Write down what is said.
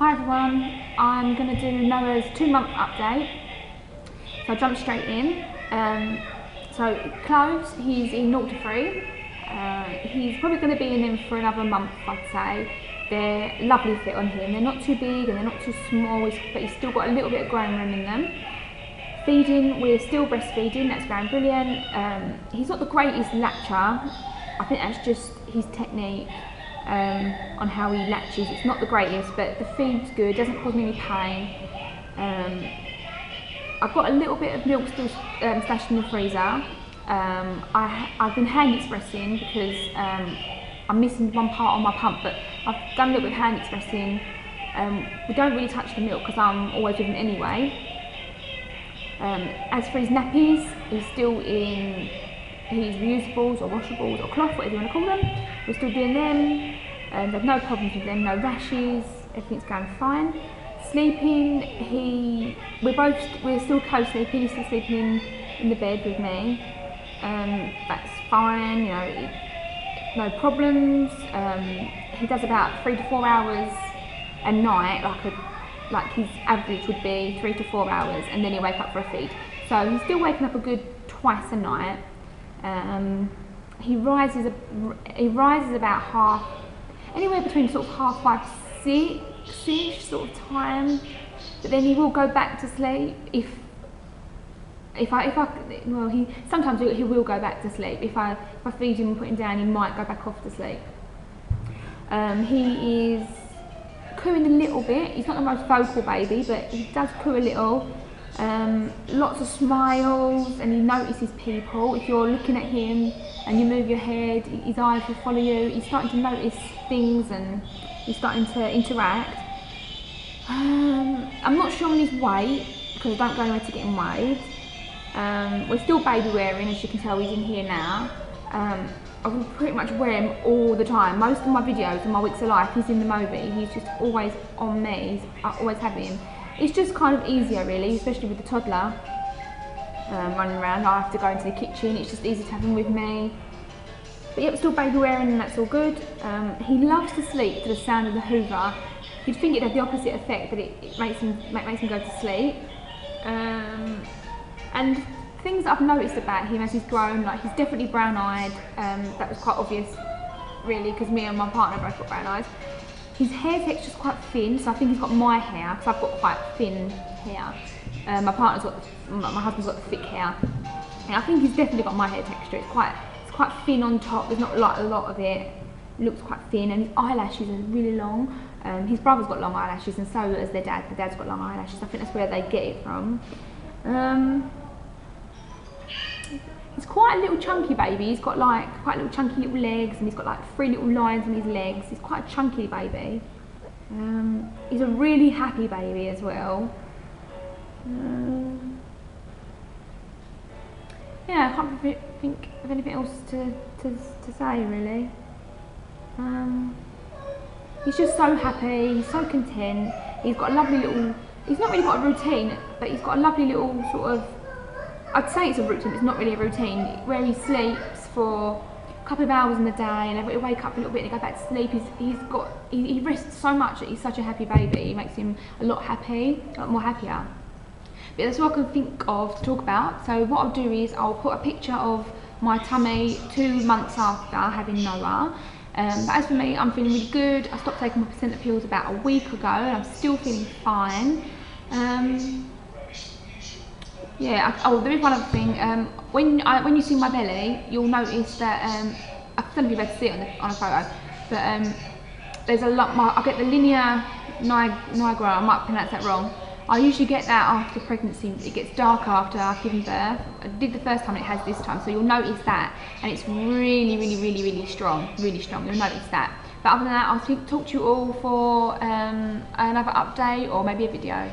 Hi everyone, I'm going to do Noah's 2-month update, so I'll jump straight in. So clothes, he's in 0 to 3, he's probably going to be in them for another month I'd say. They're lovely fit on him, they're not too big and they're not too small, but he's still got a little bit of growing room in them. Feeding, we're still breastfeeding, that's going brilliant. He's not the greatest latcher, I think that's just his technique. On how he latches, it's not the greatest, but the feed's good, doesn't cause me any pain. I've got a little bit of milk still stashed in the freezer. I've been hand expressing because I'm missing one part on my pump, but I've done a little bit of hand expressing. We don't really touch the milk because I'm always with him anyway. As for his nappies, he's still in his reusables or washables or cloth, whatever you want to call them. We're still doing them. There's no problems with them, no rashes, everything's going fine. Sleeping, we're still co-sleeping, he's still sleeping in the bed with me. That's fine, you know, no problems. He does about 3 to 4 hours a night, like his average would be 3 to 4 hours, and then he'll wake up for a feed. So he's still waking up a good twice a night. He rises about anywhere between sort of 5:30, 6-ish sort of time, but then he will go back to sleep sometimes he will go back to sleep. If I feed him and put him down, he might go back off to sleep. He is cooing a little bit. He's not the most vocal baby, but he does coo a little. Lots of smiles, and he notices people. If you're looking at him and you move your head, his eyes will follow you. He's starting to notice things and he's starting to interact. I'm not sure on his weight because I don't go anywhere to get him weighed. We're still baby wearing, as you can tell. He's in here now. I will pretty much wear him all the time. Most of my videos and my weeks of life, he's in the Moby. He's just always on me. I always have him. It's just kind of easier really, especially with the toddler running around. I have to go into the kitchen, it's just easy to have him with me. But yep, still baby wearing and that's all good. He loves to sleep to the sound of the hoover. You'd think it'd have the opposite effect, but it makes him go to sleep. And things that I've noticed about him as he's grown, like he's definitely brown-eyed. That was quite obvious really, because me and my partner both got brown eyes. His hair texture's quite thin, so I think he's got my hair, because I've got quite thin hair. My husband's got the thick hair. And I think he's definitely got my hair texture. It's quite thin on top, there's not like a lot of it. It looks quite thin, and his eyelashes are really long. His brother's got long eyelashes, and so has their dad. The dad's got long eyelashes. I think that's where they get it from. He's quite a little chunky baby. He's got like quite little chunky little legs, and he's got like 3 little lines on his legs. He's quite a chunky baby. He's a really happy baby as well. Yeah, I can't think of anything else to say really. He's just so happy, he's so content. He's got a lovely little, he's not really got a routine, but he's got a lovely little sort of, I'd say it's a routine, it's not really a routine, where he sleeps for a couple of hours in the day and he'll wake up a little bit and go back to sleep. He rests so much that he's such a happy baby. It makes him a lot more happier. But that's what I can think of to talk about. So what I'll do is I'll put a picture of my tummy 2 months after having Noah. But as for me, I'm feeling really good. I stopped taking my placenta pills about a week ago and I'm still feeling fine. Yeah, there is one other thing. When you see my belly, you'll notice that, I don't know if you'll be able to see it on a photo, but there's a lot more, I get the linea nigra, I might pronounce that wrong. I usually get that after pregnancy. It gets dark after I've given birth. I did the first time, it has this time, so you'll notice that, and it's really strong, you'll notice that. But other than that, I'll talk to you all for another update or maybe a video.